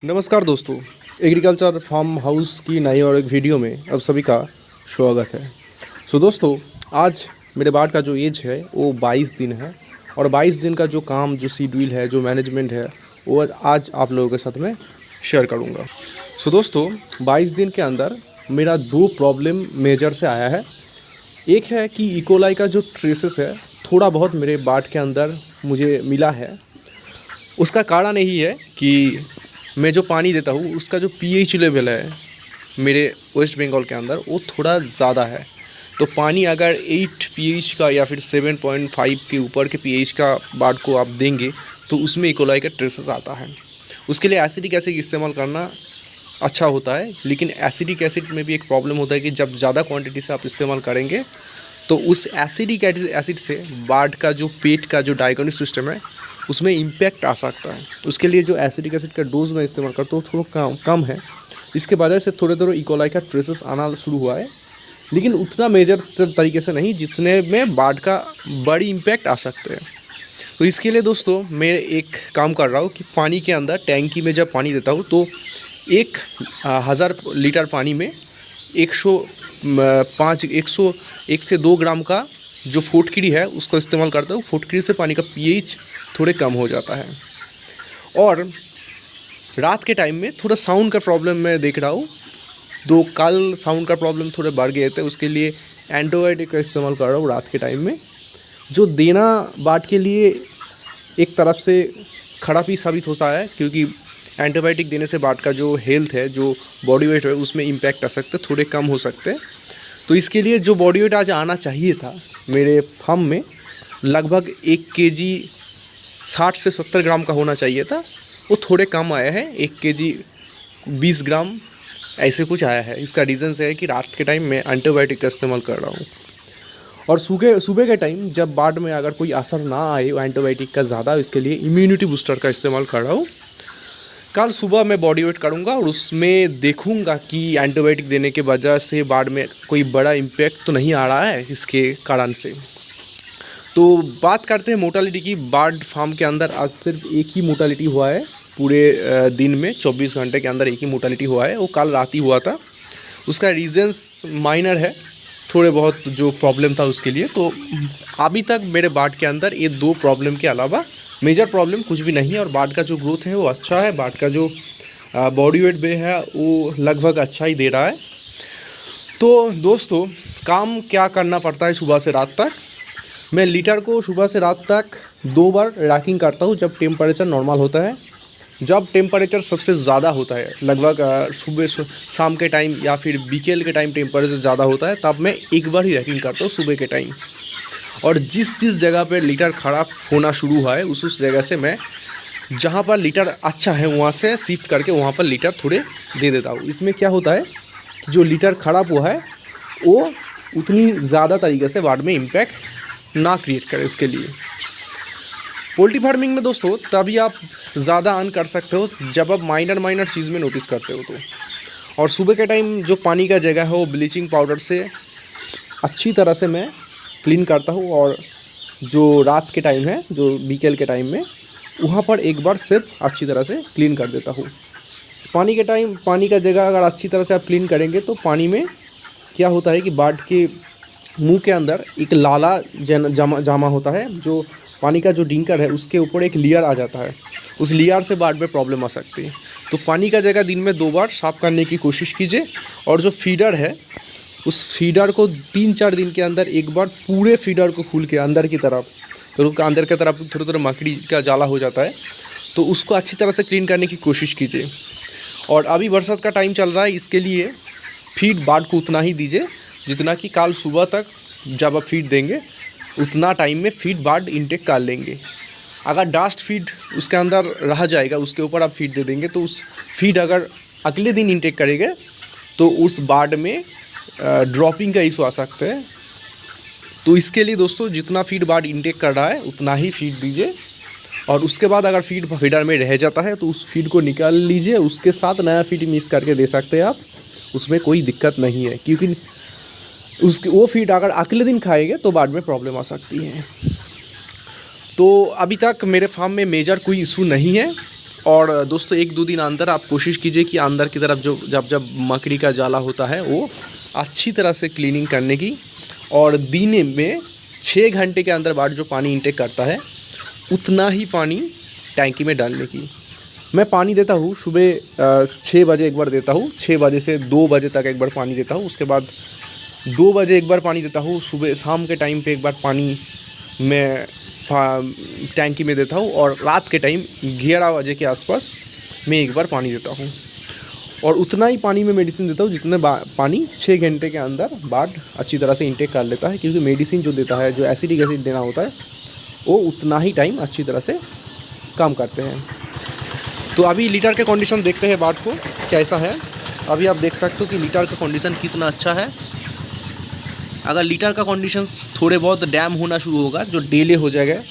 नमस्कार दोस्तों, agriculture farm house की नई और एक वीडियो में आप सभी का स्वागत है। दोस्तों, आज मेरे बाड़ का जो एज है वो 22 दिन है और 22 दिन का जो काम, जो शेड्यूल है, जो मैनेजमेंट है, वो आज आप लोगों के साथ में शेयर करूँगा। दोस्तों, 22 दिन के अंदर मेरा 2 प्रॉब्लम मेजर से आया है। एक है कि इकोलाई का जो ट्रेसेस है थोड़ा बहुत मेरे बाड़ के अंदर मुझे मिला है। उसका कारण यही है कि मैं जो पानी देता हूँ उसका जो पीएच लेवल है मेरे वेस्ट बंगाल के अंदर वो थोड़ा ज़्यादा है। तो पानी अगर 8 पीएच का या फिर 7.5 के ऊपर के पीएच का बाड़ को आप देंगे तो उसमें इकोलाई का ट्रेसेस आता है। उसके लिए एसिडिक एसिड इस्तेमाल करना अच्छा होता है, लेकिन एसिडिक एसिड में भी एक प्रॉब्लम होता है कि जब ज़्यादा क्वांटिटी से आप इस्तेमाल करेंगे तो उस एसिडिक एसिड से बाड़ का जो पेट का जो डाइजेस्टिव सिस्टम है उसमें इम्पैक्ट आ सकता है। उसके लिए जो एसिडिक एसिड का डोज मैं इस्तेमाल करता हूँ थोड़ा कम है। इसके वजह से थोड़े थोड़े इकोलाई का ट्रेसेस आना शुरू हुआ है, लेकिन उतना मेजर तरीके से नहीं जितने में बाड़ का बड़ी इम्पैक्ट आ सकते हैं। तो इसके लिए दोस्तों मैं एक काम कर रहा हूँ कि पानी के अंदर टैंकी में जब पानी देता हूँ तो 1000 लीटर पानी में 101 से 2 ग्राम का जो फुटकरी है उसको इस्तेमाल करता हूँ। फुटकरी से पानी का पीएच थोड़े कम हो जाता है। और रात के टाइम में थोड़ा साउंड का प्रॉब्लम मैं देख रहा हूँ, तो कल साउंड का प्रॉब्लम थोड़े बढ़ गए थे। उसके लिए एंटीबायोटिक का इस्तेमाल कर रहा हूँ रात के टाइम में, जो देना बाड़ के लिए एक तरफ से खराब ही साबित होता है, क्योंकि एंटीबायोटिक देने से बाड़ का जो हेल्थ है, जो बॉडी वेट है, उसमें इम्पैक्ट आ सकते, थोड़े कम हो सकते हैं। तो इसके लिए जो बॉडी वेट आज आना चाहिए था मेरे फार्म में, लगभग 1 केजी 60 से 70 ग्राम का होना चाहिए था, वो थोड़े कम आया है। 1 केजी 20 ग्राम ऐसे कुछ आया है। इसका रीज़न है कि रात के टाइम में एंटीबायोटिक का इस्तेमाल कर रहा हूँ, और सुबह के टाइम जब बाड़ में अगर कोई असर ना आए एंटीबायोटिक का ज़्यादा, इसके लिए इम्यूनिटी बूस्टर का इस्तेमाल कर रहा हूँ। कल सुबह मैं बॉडी वेट करूँगा और उसमें देखूँगा कि एंटीबायोटिक देने के वजह से बाड़ में कोई बड़ा इम्पैक्ट तो नहीं आ रहा है इसके कारण से। तो बात करते हैं मोर्टालिटी की। बाड़ फार्म के अंदर आज सिर्फ एक ही मोर्टालिटी हुआ है पूरे दिन में, 24 घंटे के अंदर एक ही मोर्टालिटी हुआ है, वो कल रात ही हुआ था। उसका रीजंस माइनर है, थोड़े बहुत जो प्रॉब्लम था उसके लिए। तो अभी तक मेरे बाड़ के अंदर ये 2 प्रॉब्लम के अलावा मेजर प्रॉब्लम कुछ भी नहीं है, और बाड़ का जो ग्रोथ है वो अच्छा है। बाड़ का जो बॉडी वेट भी है वो लगभग अच्छा ही दे रहा है। तो दोस्तों, काम क्या करना पड़ता है सुबह से रात तक। मैं लीटर को सुबह से रात तक 2 बार रैकिंग करता हूँ जब टेम्परेचर नॉर्मल होता है। जब टेम्परेचर सबसे ज़्यादा होता है, लगभग सुबह शाम के टाइम या फिर बीकेल के टाइम टेम्परेचर ज़्यादा होता है, तब मैं एक बार ही रैकिंग करता हूँ सुबह के टाइम। और जिस जगह पर लीटर ख़राब होना शुरू हुआ है उस जगह से मैं, जहाँ पर लीटर अच्छा है वहाँ से शिफ्ट करके वहाँ पर लीटर थोड़े दे देता हूँ। इसमें क्या होता है कि जो लीटर ख़राब हुआ है वो उतनी ज़्यादा तरीके से बाड़ में इम्पैक्ट ना क्रिएट करे। इसके लिए पोल्ट्री फार्मिंग में दोस्तों तभी आप ज़्यादा अर्न कर सकते हो जब आप माइनर चीज़ में नोटिस करते हो। तो और सुबह के टाइम जो पानी का जगह है वो ब्लीचिंग पाउडर से अच्छी तरह से मैं क्लीन करता हूँ, और जो रात के टाइम है, जो बीकेल के टाइम में, वहाँ पर एक बार सिर्फ अच्छी तरह से क्लीन कर देता हूँ। पानी के टाइम पानी का जगह अगर अच्छी तरह से आप क्लीन करेंगे तो पानी में क्या होता है कि बाड़ के मुंह के अंदर एक लाला जमा होता है, जो पानी का जो डिंकर है उसके ऊपर एक लेयर आ जाता है। उस लेयर से बाड़ में प्रॉब्लम आ सकती है। तो पानी का जगह दिन में 2 बार साफ़ करने की कोशिश कीजिए, और जो फीडर है उस फीडर को 3-4 दिन के अंदर एक बार पूरे फीडर को खोल के अंदर की तरफ थोड़ा थोड़ा मकड़ी का जाला हो जाता है, तो उसको अच्छी तरह से क्लीन करने की कोशिश कीजिए। और अभी बरसात का टाइम चल रहा है, इसके लिए फीड बाड़ को उतना ही दीजिए जितना कि कल सुबह तक जब आप फीड देंगे उतना टाइम में फीड बाड़ इंटेक कर लेंगे। अगर डस्ट फीड उसके अंदर रह जाएगा, उसके ऊपर आप फीड दे देंगे, तो उस फीड अगर अगले दिन इंटेक करेंगे तो उस बाड़ में ड्रॉपिंग का इशू आ सकता है। तो इसके लिए दोस्तों जितना फीड बाड़ इंटेक कर रहा है उतना ही फीड दीजिए, और उसके बाद अगर फीड फीडर में रह जाता है तो उस फीड को निकाल लीजिए, उसके साथ नया फीड मिक्स करके दे सकते हैं आप, उसमें कोई दिक्कत नहीं है। क्योंकि उसके वो फीड अगर अगले दिन खाएंगे तो बाद में प्रॉब्लम आ सकती है। तो अभी तक मेरे फार्म में मेजर कोई इशू नहीं है। और दोस्तों 1-2 दिन अंदर आप कोशिश कीजिए कि अंदर की तरफ जो जब मकड़ी का जाला होता है वो अच्छी तरह से क्लीनिंग करने की, और दिन में 6 घंटे के अंदर बाद जो पानी इंटेक करता है उतना ही पानी टैंकी में डालने की। मैं पानी देता हूँ सुबह 6 बजे एक बार देता हूँ, 6 बजे से 2 बजे तक एक बार पानी देता हूँ, उसके बाद 2 बजे एक बार पानी देता हूँ, सुबह शाम के टाइम पे एक बार पानी मैं टैंकी में देता हूँ, और रात के टाइम 11 बजे के आसपास मैं एक बार पानी देता हूँ। और उतना ही पानी में मेडिसिन देता हूँ जितने पानी 6 घंटे के अंदर बाढ़ अच्छी तरह से इंटेक कर लेता है, क्योंकि मेडिसिन जो देता है, जो एसिडिक एसिड देना होता है, वो उतना ही टाइम अच्छी तरह से काम करते हैं। तो अभी लीटर के कंडीशन देखते हैं बाढ़ को कैसा है। अभी आप देख सकते हो कि लीटर का कंडीशन कितना अच्छा है। अगर लीटर का कंडीशन थोड़े बहुत डैम होना शुरू होगा, जो डिले हो जाएगा,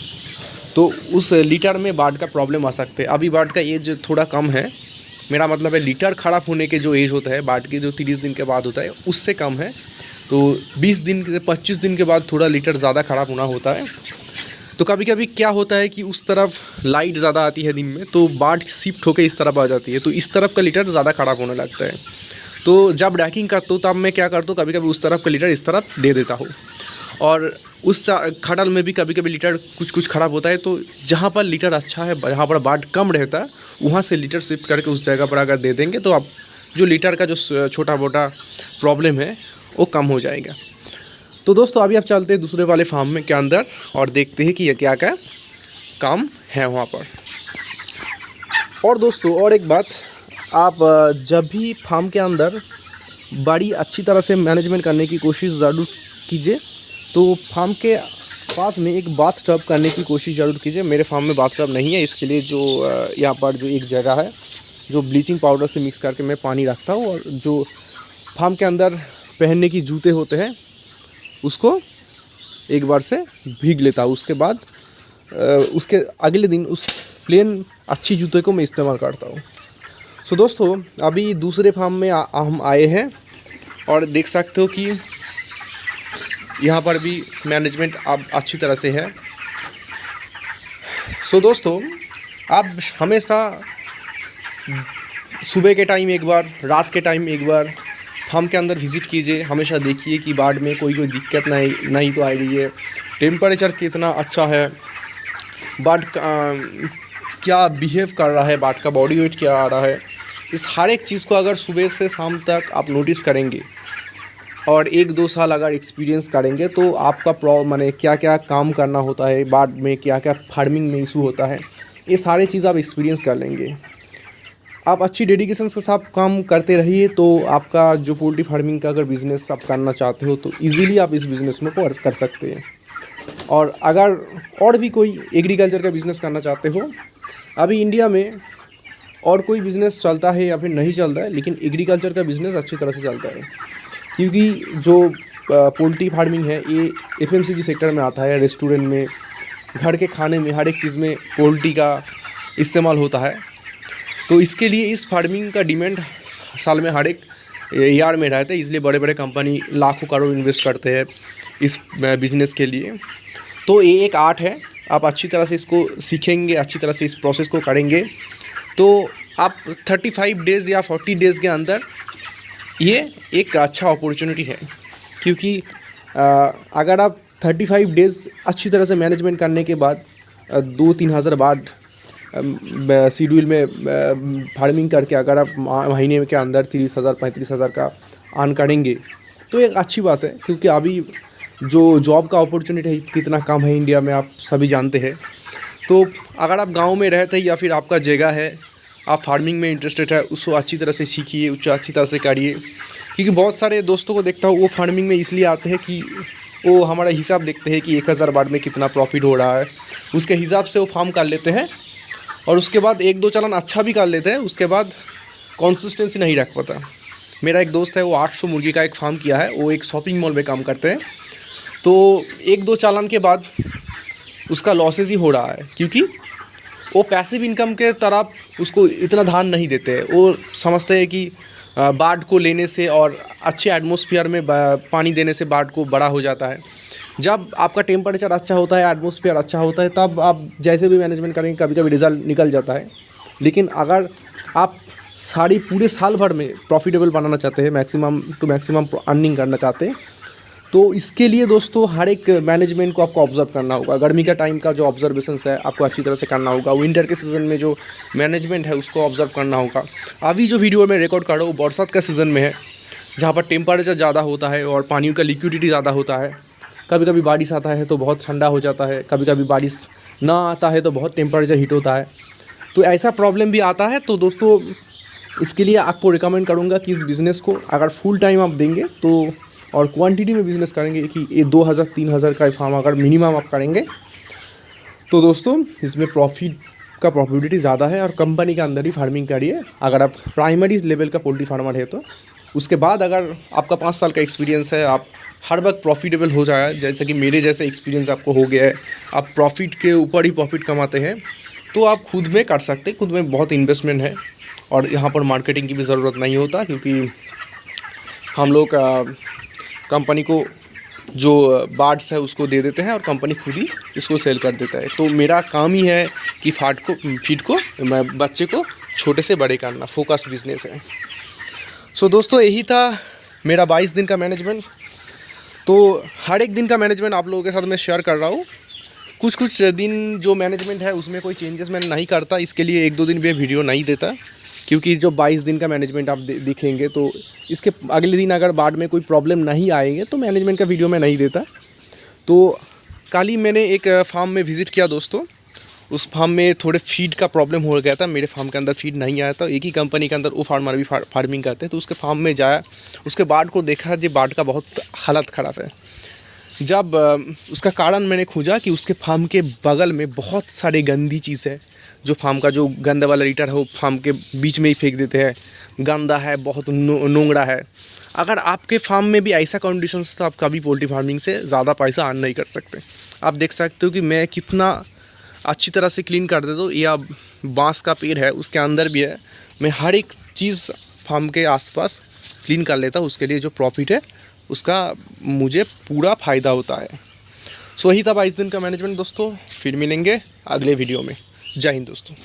तो उस लीटर में बाढ़ का प्रॉब्लम आ सकते हैं। अभी बाढ़ का एज थोड़ा कम है, मेरा मतलब है लीटर ख़राब होने के जो एज होता है बाढ़ की, जो 30 दिन के बाद होता है, उससे कम है। तो 20 दिन से 25 दिन के बाद थोड़ा लीटर ज़्यादा ख़राब होना होता है। तो कभी कभी क्या होता है कि उस तरफ लाइट ज़्यादा आती है दिन में, तो बाढ़ शिफ्ट होकर इस तरफ आ जाती है, तो इस तरफ का लीटर ज़्यादा ख़राब होने लगता है। तो जब रैकिंग करता हूँ तब मैं क्या करता हूँ, कभी कभी उस तरफ का लीटर इस तरफ दे देता हूँ, और उस खडल में भी कभी कभी लीटर कुछ ख़राब होता है। तो जहाँ पर लीटर अच्छा है, जहाँ पर बाढ़ कम रहता है, वहाँ से लीटर शिफ्ट करके उस जगह पर अगर दे देंगे तो आप जो लीटर का जो छोटा मोटा प्रॉब्लम है वो कम हो जाएगा। तो दोस्तों अभी आप चलते हैं दूसरे वाले फार्म में के अंदर और देखते हैं कि ये क्या क्या काम है वहाँ पर। और दोस्तों और एक बात, आप जब भी फार्म के अंदर बड़ी अच्छी तरह से मैनेजमेंट करने की कोशिश ज़रूर कीजिए, तो फार्म के पास में एक बाथ टब करने की कोशिश ज़रूर कीजिए। मेरे फार्म में बाथ टब नहीं है, इसके लिए जो यहाँ पर जो एक जगह है जो ब्लीचिंग पाउडर से मिक्स करके मैं पानी रखता हूँ, और जो फार्म के अंदर पहनने की जूते होते हैं उसको एक बार से भीग लेता हूँ। उसके बाद उसके अगले दिन उस प्लेन अच्छी जूते को मैं इस्तेमाल करता हूँ। सो दोस्तों अभी दूसरे फार्म में हम आए हैं और देख सकते हो कि यहाँ पर भी मैनेजमेंट अब अच्छी तरह से है। सो दोस्तों आप हमेशा सुबह के टाइम एक बार, रात के टाइम एक बार फार्म के अंदर विज़िट कीजिए। हमेशा देखिए कि बाढ़ में कोई दिक्कत नहीं तो आ रही है, टेम्परेचर कितना अच्छा है, बाढ़ क्या बिहेव कर रहा है, बाढ़ का बॉडी वेट क्या आ रहा है। इस हर एक चीज़ को अगर सुबह से शाम तक आप नोटिस करेंगे और 1-2 साल अगर एक्सपीरियंस करेंगे तो आपका माने क्या क्या काम करना होता है, बाढ़ में क्या क्या फार्मिंग में इशू होता है, ये सारे चीज़ आप एक्सपीरियंस कर लेंगे। आप अच्छी डेडिकेशन के साथ काम करते रहिए तो आपका जो पोल्ट्री फार्मिंग का अगर बिज़नेस आप करना चाहते हो तो इजीली आप इस बिज़नेस में को कर सकते हैं। और अगर और भी कोई एग्रीकल्चर का बिज़नेस करना चाहते हो, अभी इंडिया में और कोई बिज़नेस चलता है या फिर नहीं चलता है, लेकिन एग्रीकल्चर का बिज़नेस अच्छी तरह से चलता है, क्योंकि जो पोल्ट्री फार्मिंग है ये FMCG सेक्टर में आता है। रेस्टोरेंट में, घर के खाने में, हर एक चीज़ में पोल्ट्री का इस्तेमाल होता है। तो इसके लिए इस फार्मिंग का डिमांड साल में हर एक ईयर में रहता है, इसलिए बड़े बड़े कंपनी लाखों करोड़ इन्वेस्ट करते हैं इस बिज़नेस के लिए। तो ये एक आर्ट है, आप अच्छी तरह से इसको सीखेंगे, अच्छी तरह से इस प्रोसेस को करेंगे तो आप 35 डेज़ या 40 डेज़ के अंदर ये एक अच्छा अपॉर्चुनिटी है। क्योंकि अगर आप 35 डेज़ अच्छी तरह से मैनेजमेंट करने के बाद 2-3 हज़ार बाद शेड्यूल में फार्मिंग करके अगर आप महीने के अंदर 30,000 35,000 का अर्न करेंगे तो एक अच्छी बात है। क्योंकि अभी जो जॉब का अपॉर्चुनिटी कितना कम है इंडिया में, आप सभी जानते हैं। तो अगर आप गांव में रहते हैं या फिर आपका जगह है, आप फार्मिंग में इंटरेस्टेड है, उसको अच्छी तरह से सीखिए, उसको अच्छी तरह से करिए। क्योंकि बहुत सारे दोस्तों को देखता हूँ वो फार्मिंग में इसलिए आते हैं कि वो हमारा हिसाब देखते हैं कि 1000 बार में कितना प्रॉफिट हो रहा है, उसके हिसाब से वो फार्म कर लेते हैं और उसके बाद 1-2 चालान अच्छा भी कर लेते हैं, उसके बाद कंसिस्टेंसी नहीं रख पाता। मेरा एक दोस्त है, वो 800 मुर्गी का एक फार्म किया है, वो एक शॉपिंग मॉल में काम करते हैं। तो 1-2 चालान के बाद उसका लॉसेस ही हो रहा है, क्योंकि वो पैसिव इनकम के तरफ उसको इतना ध्यान नहीं देते हैं। वो समझते हैं कि बाढ़ को लेने से और अच्छे एटमॉस्फेयर में पानी देने से बाढ़ को बड़ा हो जाता है। जब आपका टेम्परेचर अच्छा होता है, एटमॉस्फेयर अच्छा होता है, तब आप जैसे भी मैनेजमेंट करेंगे कभी कभी रिज़ल्ट निकल जाता है। लेकिन अगर आप पूरे साल भर में प्रॉफिटेबल बनाना चाहते हैं, मैक्सिमम टू मैक्सिमम अर्निंग करना चाहते हैं, तो इसके लिए दोस्तों हर एक मैनेजमेंट को आपको ऑब्जर्व करना होगा। गर्मी का टाइम का जो ऑब्जर्वेशंस है आपको अच्छी तरह से करना होगा। विंटर के सीज़न में जो मैनेजमेंट है उसको ऑब्जर्व करना होगा। अभी जो वीडियो मैं रिकॉर्ड कर रहा हूँ बरसात का सीज़न में है, जहाँ पर टेम्परेचर ज़्यादा होता है और पानियों का लिक्विडिटी ज़्यादा होता है। कभी कभी बारिश आता है तो बहुत ठंडा हो जाता है, कभी कभी बारिश ना आता है तो बहुत टेम्परेचर हीट होता है। तो ऐसा प्रॉब्लम भी आता है। तो दोस्तों इसके लिए आपको रिकमेंड करूँगा कि इस बिज़नेस को अगर फुल टाइम आप देंगे तो, और क्वांटिटी में बिज़नेस करेंगे कि ये 2000-3000 का फार्म अगर मिनिमम आप करेंगे तो दोस्तों इसमें प्रॉफिटेबिलिटी ज़्यादा है। और कंपनी के अंदर ही फार्मिंग करिए अगर आप प्राइमरी लेवल का पोल्ट्री फार्मर है तो। उसके बाद अगर आपका 5 साल का एक्सपीरियंस है, आप हर वक्त प्रॉफिटेबल हो जाए, जैसे कि मेरे जैसे एक्सपीरियंस आपको हो गया है, आप प्रॉफिट के ऊपर ही प्रॉफिट कमाते हैं, तो आप खुद में कर सकते हैं। खुद में बहुत इन्वेस्टमेंट है और यहाँ पर मार्केटिंग की भी ज़रूरत नहीं होता, क्योंकि हम लोग कंपनी को जो बार्ड्स है उसको दे देते हैं और कंपनी खुद ही इसको सेल कर देता है। तो मेरा काम ही है कि फीड को बच्चे को छोटे से बड़े करना, फोकस्ड बिजनेस है। सो दोस्तों यही था मेरा 22 दिन का मैनेजमेंट। तो हर एक दिन का मैनेजमेंट आप लोगों के साथ मैं शेयर कर रहा हूँ। कुछ दिन जो मैनेजमेंट है उसमें कोई चेंजेस मैं नहीं करता, इसके लिए 1-2 दिन भी वीडियो नहीं देता, क्योंकि जो 22 दिन का मैनेजमेंट आप देखेंगे तो इसके अगले दिन अगर बाद में कोई प्रॉब्लम नहीं आएंगे तो मैनेजमेंट का वीडियो मैं नहीं देता। तो कल ही मैंने एक फार्म में विज़िट किया दोस्तों। उस फार्म में थोड़े फीड का प्रॉब्लम हो गया था, मेरे फार्म के अंदर फीड नहीं आया था। एक ही कंपनी के अंदर वो फार्मर भी फार्मिंग करते हैं, तो उसके फार्म में जाया, उसके बार्ड को देखा, जो बार्ड का बहुत हालत ख़राब है। जब उसका कारण मैंने खोजा कि उसके फार्म के बगल में बहुत सारे गंदी चीज़ है, जो फार्म का जो गंदा वाला लीटर है वो फार्म के बीच में ही फेंक देते हैं, गंदा है, बहुत नोंगड़ा है। अगर आपके फार्म में भी ऐसा कंडीशंस तो आप कभी पोल्ट्री फार्मिंग से ज़्यादा पैसा अर्न नहीं कर सकते। आप देख सकते हो कि मैं कितना अच्छी तरह से क्लीन कर देता हूँ। या बांस का पेड़ है उसके अंदर भी है, मैं हर एक चीज़ फार्म के आसपास क्लीन कर लेता हूँ। उसके लिए जो प्रॉफिट है उसका मुझे पूरा फ़ायदा होता है। सो यही था 22 दिन का मैनेजमेंट दोस्तों। फिर मिलेंगे अगले वीडियो में। जय हिंद दोस्तों।